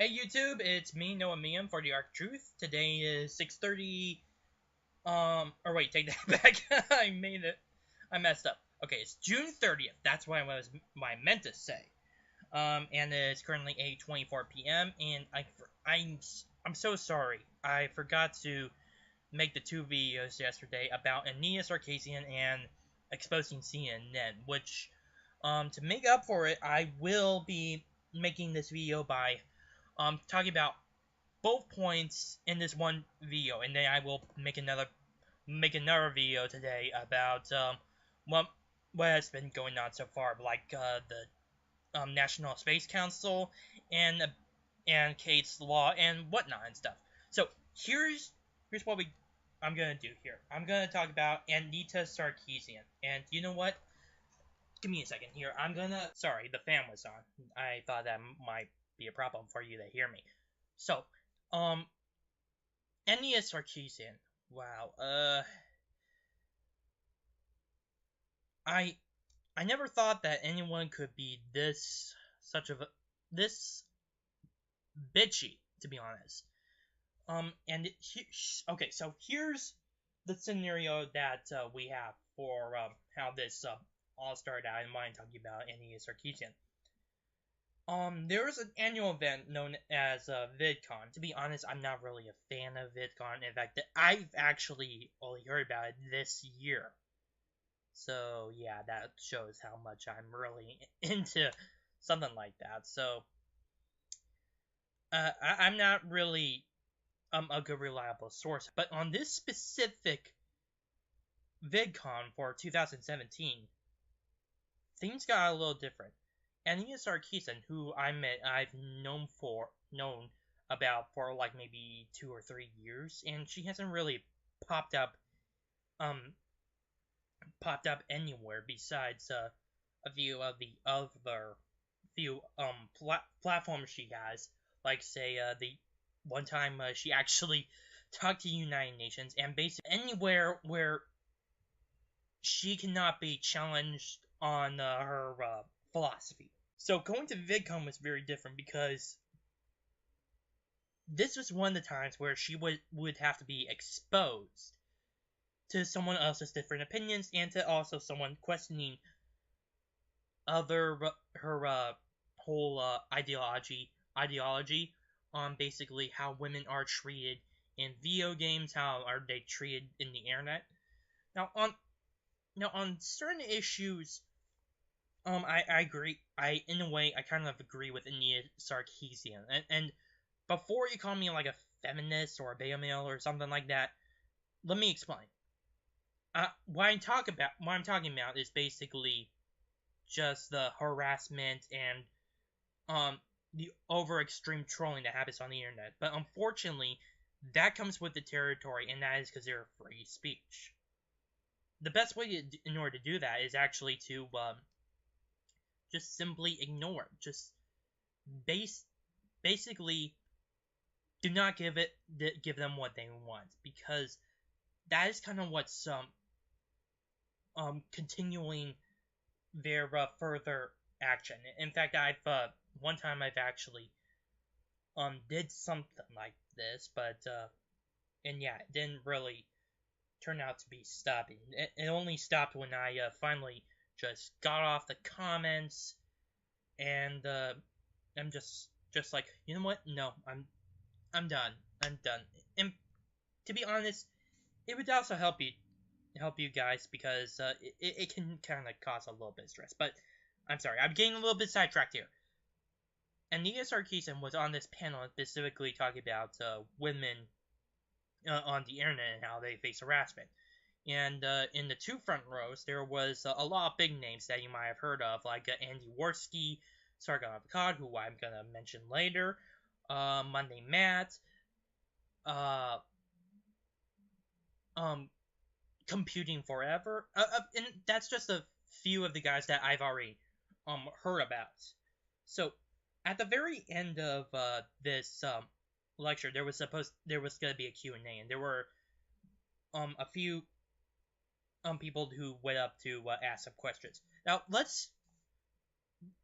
Hey YouTube, it's me, Noah Miam for the Arc Truth. Today is 6:30. Or wait, take that back. I messed up. Okay, it's June 30th. That's what I meant to say. And it's currently 8:24 p.m. And I'm so sorry. I forgot to make the two videos yesterday about Anita Sarkeesian and exposing CNN, which to make up for it, I will be making this video by talking about both points in this one video, and then I will make another video today about what what has been going on so far, like the National Space Council and Kate's Law and whatnot and stuff. So here's what I'm gonna do here. I'm gonna talk about Anita Sarkeesian, and you know what? Give me a second here. Sorry, the fan was on. I thought that might be a problem for you to hear me. So, um, Anita Sarkeesian. Wow. I I never thought that anyone could be this bitchy, to be honest. Okay, so here's the scenario that we have for how this all started out in mind talking about Anita Sarkeesian. There was an annual event known as VidCon. To be honest, I'm not really a fan of VidCon. In fact, I've actually only heard about it this year. So, yeah, that shows how much I'm really into something like that. So, I'm not really a good reliable source. But on this specific VidCon for 2017, things got a little different. Anita Sarkeesian, who I've known about for like maybe 2 or 3 years, and she hasn't really popped up anywhere besides a few of the other few platforms she has, like say the one time she actually talked to United Nations, and basically anywhere where she cannot be challenged on her philosophy. So going to VidCon was very different because this was one of the times where she would have to be exposed to someone else's different opinions and to also someone questioning her whole ideology on basically how women are treated in video games, how are they treated in the internet. Now on certain issues, I agree. In a way, I kind of agree with Anita Sarkeesian. And before you call me like a feminist or a beta male or something like that, let me explain. What I'm talking about is basically just the harassment and the over extreme trolling that happens on the internet. But unfortunately, that comes with the territory, and that is because they're free speech. The best way in order to do that is actually to just simply ignore. Just basically do not give them what they want, because that is kind of what's continuing their further action. In fact, one time I've actually did something like this, but and yeah, it didn't really turn out to be stopping. It only stopped when I finally just got off the comments, and I'm just like, you know what? No, I'm done. I'm done. And to be honest, it would also help you guys, because it can kind of cause a little bit of stress. But I'm sorry, I'm getting a little bit sidetracked here. Anita Sarkeesian was on this panel specifically talking about women on the internet and how they face harassment. And in the two front rows, there was a lot of big names that you might have heard of, like Andy Warski, Sargon Avocad, who I'm going to mention later, Monday Matt, Computing Forever, and that's just a few of the guys that I've already heard about. So at the very end of this lecture, there was going to be a Q&A, and there were a few people who went up to ask some questions. Now let's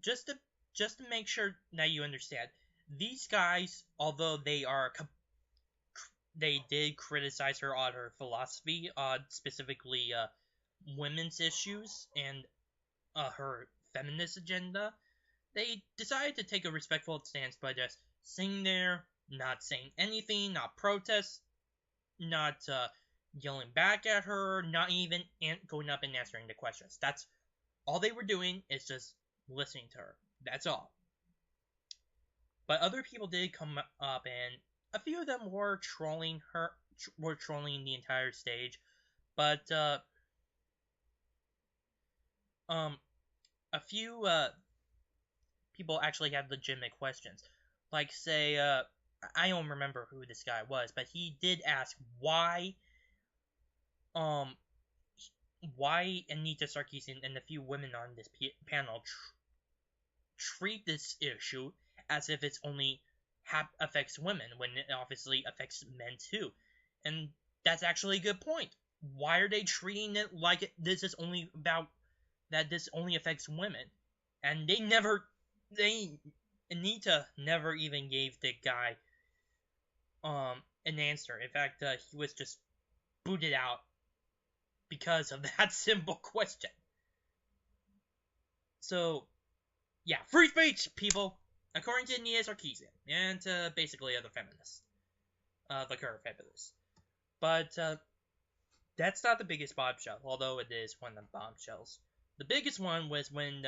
just to make sure that you understand, these guys, although they did criticize her on her philosophy, specifically women's issues and her feminist agenda, they decided to take a respectful stance by just sitting there, not saying anything, not protest, not yelling back at her, not even going up and answering the questions. That's all they were doing, is just listening to her. That's all. But other people did come up, and a few of them were trolling her, were trolling the entire stage. But a few people actually had legitimate questions. Like, say, I don't remember who this guy was, but he did ask um, why Anita Sarkeesian and a few women on this panel treat this issue as if it's only affects women, when it obviously affects men too. And that's actually a good point. Why are they treating it like this is only about that this only affects women? And Anita never even gave the guy an answer. In fact, he was just booted out because of that simple question. So, yeah, free speech, people, according to Anita Sarkeesian and to basically other feminists, the current feminists. But that's not the biggest bombshell, although it is one of the bombshells. The biggest one was when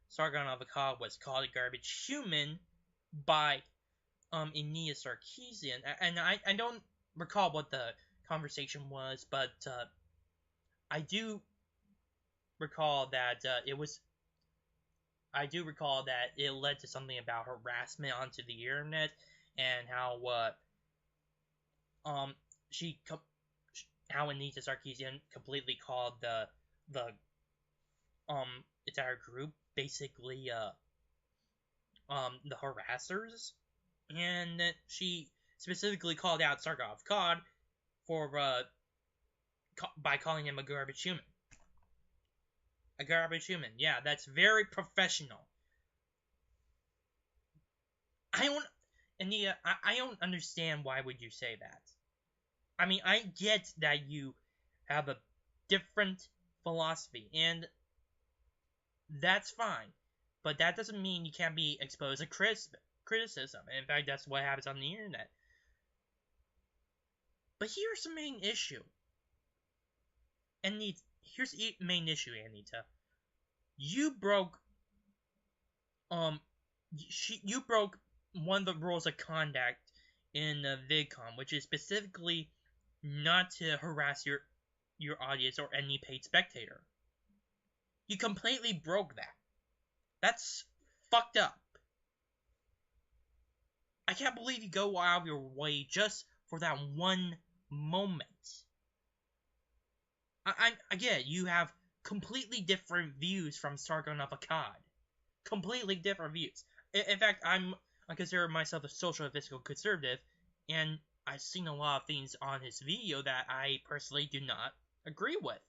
Sargon of Akkad was called a garbage human by Anita Sarkeesian, and I don't recall what the conversation was, but I do recall that it led to something about harassment onto the internet, and how how Anita Sarkeesian completely called the entire group basically the harassers, and she specifically called out Sargon of Akkad for by calling him a garbage human. A garbage human, yeah, that's very professional. Anita, I don't understand why would you say that. I mean, I get that you have a different philosophy, and that's fine, but that doesn't mean you can't be exposed to criticism. In fact, that's what happens on the internet. But here's the main issue. Here's the main issue, Anita. You broke you broke one of the rules of conduct in VidCon, which is specifically not to harass your audience or any paid spectator. You completely broke that. That's fucked up. I can't believe you go out of your way just for that one moment. I get it, you have completely different views from Sargon of Akkad. Completely different views. In fact, I consider myself a social and fiscal conservative, and I've seen a lot of things on his video that I personally do not agree with.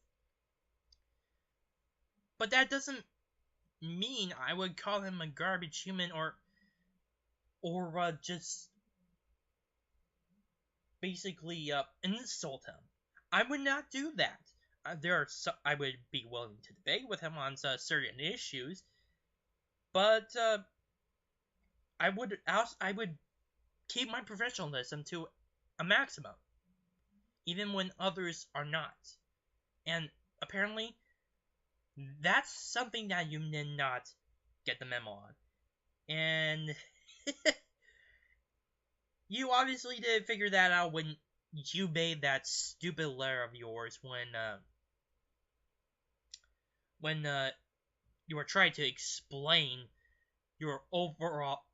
But that doesn't mean I would call him a garbage human or just basically insult him. I would not do that. I would be willing to debate with him on certain issues, but I would keep my professionalism to a maximum, even when others are not. And apparently, that's something that you did not get the memo on. And you obviously did figure that out when you made that stupid letter of yours when you were trying to explain your overall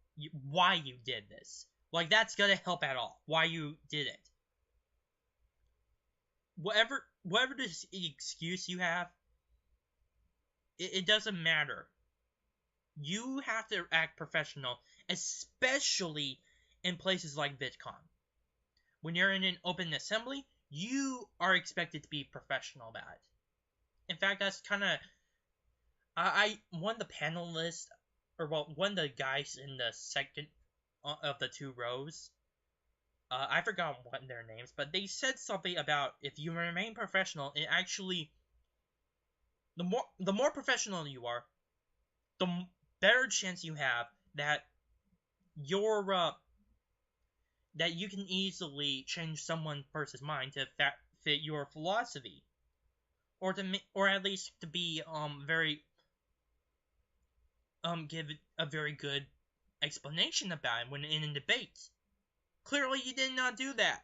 why you did this. Like, that's gonna help at all. Why you did it. Whatever this excuse you have, it doesn't matter. You have to act professional, especially in places like VidCon. When you're in an open assembly, you are expected to be professional about it. In fact, that's kind of one of the panelists, or well, one of the guys in the second of the two rows. I forgot what their names, but they said something about if you remain professional, it actually the more professional you are, the better chance you have that that you can easily change someone person's mind to fit your philosophy, or at least to be very give a very good explanation about it when in a debate. Clearly, you did not do that.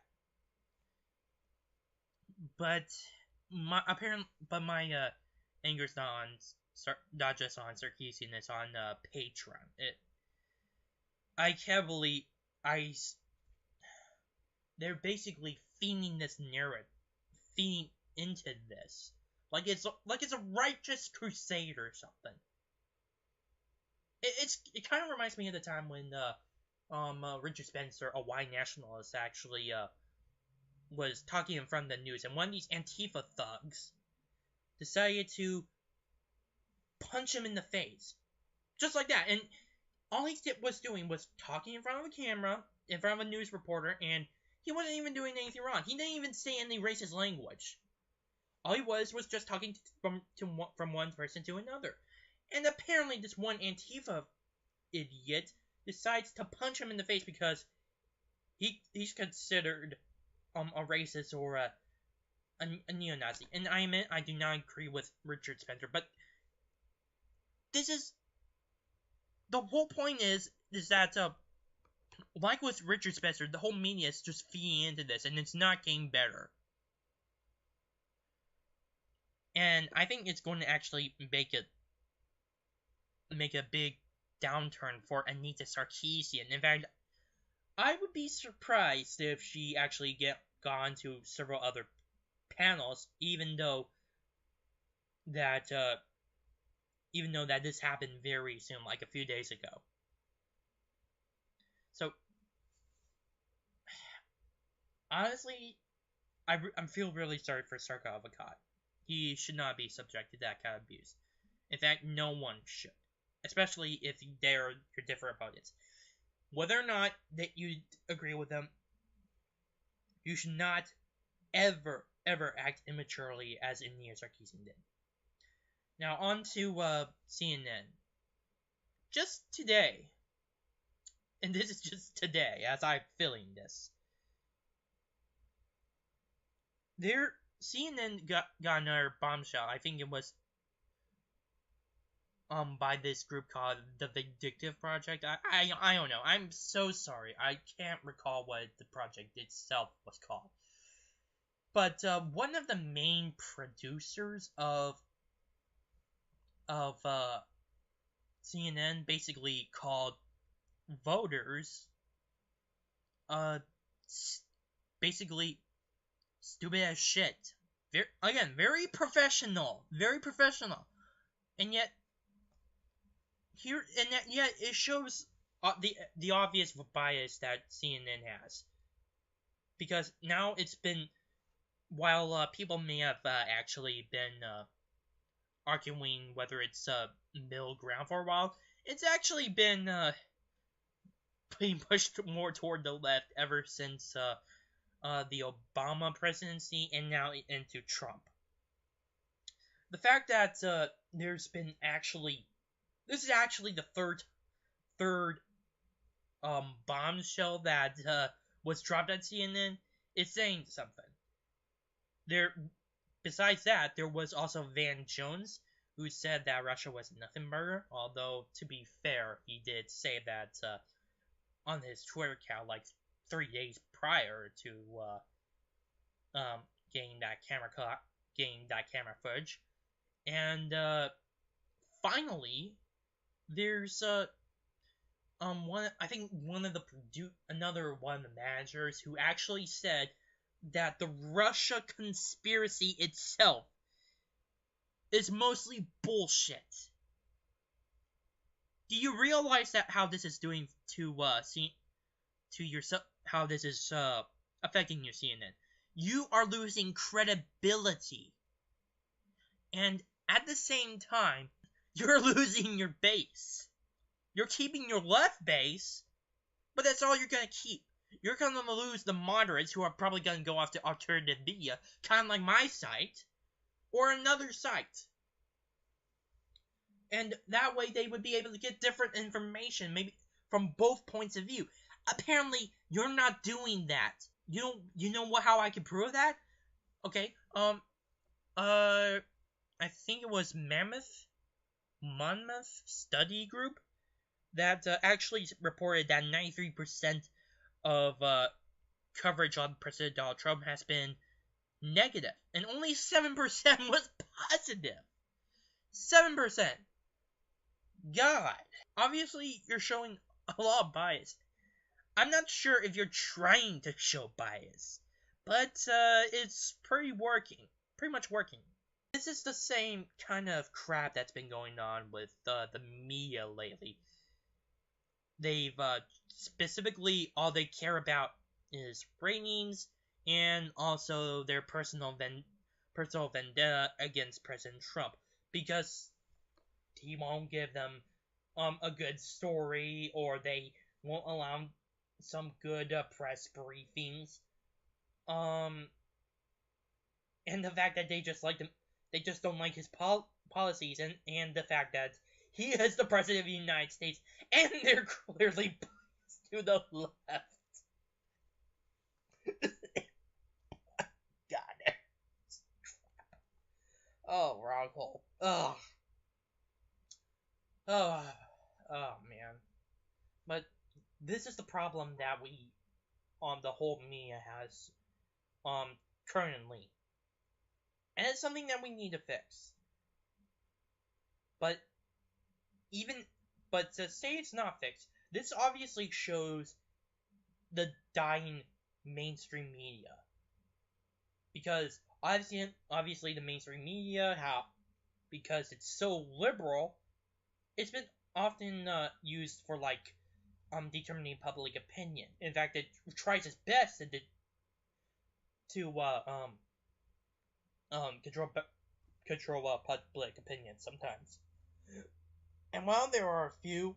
But my anger's not just on Sarkeesian, it's on Patreon. I can't believe they're basically feeding this narrative, feeding into this like it's a righteous crusade or something. It kind of reminds me of the time when Richard Spencer, a white nationalist, actually was talking in front of the news, and one of these Antifa thugs decided to punch him in the face, just like that. And all he was doing was talking in front of a camera, in front of a news reporter, and he wasn't even doing anything wrong. He didn't even say any racist language. All he was just talking from one person to another. And apparently this one Antifa idiot decides to punch him in the face because he's considered a racist or a neo-Nazi. And I do not agree with Richard Spencer, but this is the whole point is that like with Richard Spencer, the whole media is just feeding into this, and it's not getting better. And I think it's going to actually make a big downturn for Anita Sarkeesian. In fact, I would be surprised if she actually gone to several other panels, even though that this happened very soon, like a few days ago. So honestly, I feel really sorry for Sarkisian. He should not be subjected to that kind of abuse. In fact, no one should, especially if they're your different opponents. Whether or not that you agree with them, you should not ever act immaturely as Anita Sarkeesian did. Now on to CNN. Just today, and this is just today as I'm filming this, CNN got another bombshell. I think it was by this group called the Vindictive Project. I don't know. I'm so sorry. I can't recall what the project itself was called. But one of the main producers of CNN basically called voters basically stupid as shit. Very professional, and yet it shows the obvious bias that CNN has, because now it's been, while people may have actually been arguing whether it's middle ground for a while, it's actually been being pushed more toward the left ever since the Obama presidency and now into Trump. The fact that there's been this is actually the third bombshell that was dropped at CNN. It's saying something. Besides that, there was also Van Jones, who said that Russia was a nothing burger. Although, to be fair, he did say that on his Twitter account, like 3 days prior to getting that camera footage. And finally, there's another one of the managers who actually said that the Russia conspiracy itself is mostly bullshit. Do you realize that how this is doing to yourself? How this is affecting your CNN? You are losing credibility, and at the same time, you're losing your base. You're keeping your left base, But that's all you're gonna keep. You're gonna lose the moderates who are probably gonna go off to alternative media, kind of like my site, or another site. And that way they would be able to get different information, maybe from both points of view. Apparently, you're not doing that. You know what? How I can prove that? Okay. I think it was Monmouth Study Group that actually reported that 93% of coverage on President Donald Trump has been negative, and only 7% was positive. 7%. God. Obviously, you're showing a lot of bias. I'm not sure if you're trying to show bias, but it's pretty much working. This is the same kind of crap that's been going on with the media lately. They've specifically all they care about is ratings and also their personal vendetta against President Trump, because he won't give them a good story, or they won't allow some good press briefings. And the fact that they just don't like his policies, and the fact that he is the president of the United States, and they're clearly biased to the left. God. Oh, wrong hole. Ugh. Oh, oh man. But this is the problem that the whole media has, currently. And it's something that we need to fix. But to say it's not fixed, this obviously shows the dying mainstream media. Because obviously the mainstream media, because it's so liberal, it's been often used for determining public opinion. In fact, it tries its best to control public opinion sometimes. And while there are a few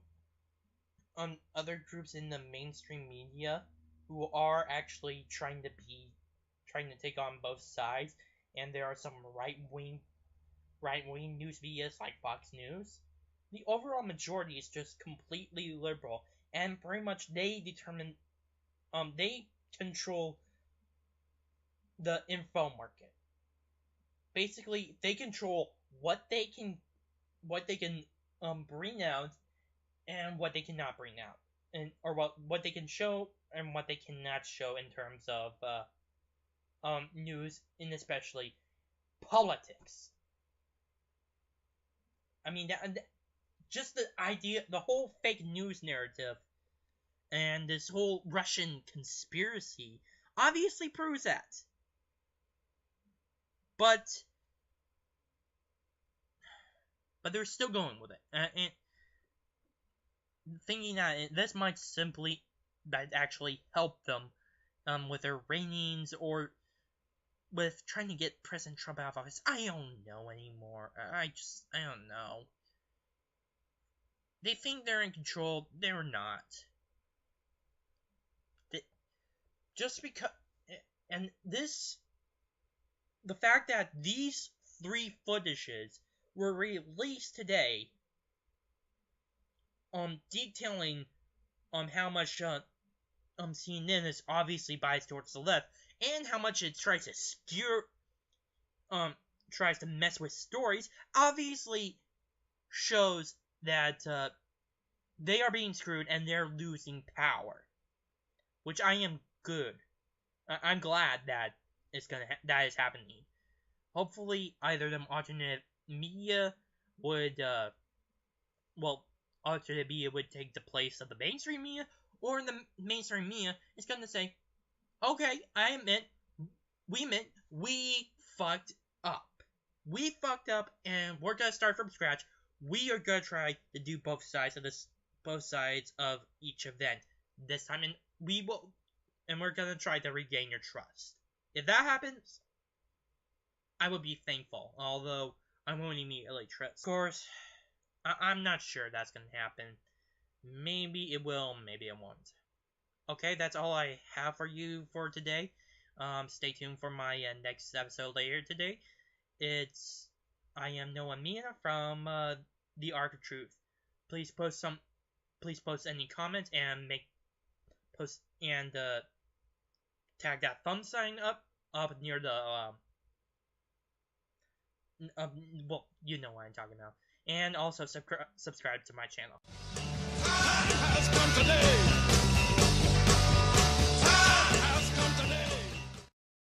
other groups in the mainstream media who are actually trying to take on both sides, and there are some right wing news medias like Fox News, the overall majority is just completely liberal, and pretty much they control the info market. Basically, they control what they can bring out and what they cannot bring out, or what they can show and what they cannot show in terms of news, and especially politics. I mean, just the idea, the whole fake news narrative, and this whole Russian conspiracy obviously proves that. But they're still going with it, and thinking that this might actually help them with their ratings, or with trying to get President Trump out of office. I don't know anymore. I don't know. They think they're in control. They're not. Just because, and the fact that these 3 footages were released today, detailing how much CNN is obviously biased towards the left, and how much it tries to mess with stories, obviously shows that they are being screwed and they're losing power, which I am good. I'm glad that that is happening. Hopefully, either the alternative media would take the place of the mainstream media, or the mainstream media is going to say, okay, we fucked up. We fucked up, and we're going to start from scratch. We are going to try to do both sides of each event this time, and we're going to try to regain your trust. If that happens, I would be thankful, although I won't immediately trust. Of course, I'm not sure that's going to happen. Maybe it will, maybe it won't. Okay, that's all I have for you for today. Stay tuned for my next episode later today. I am Noah Mia from the Arc of Truth. Please post some. Please post any comments and tag that thumb sign up near the well, you know what I'm talking about. And also subscribe to my channel. Time has come today.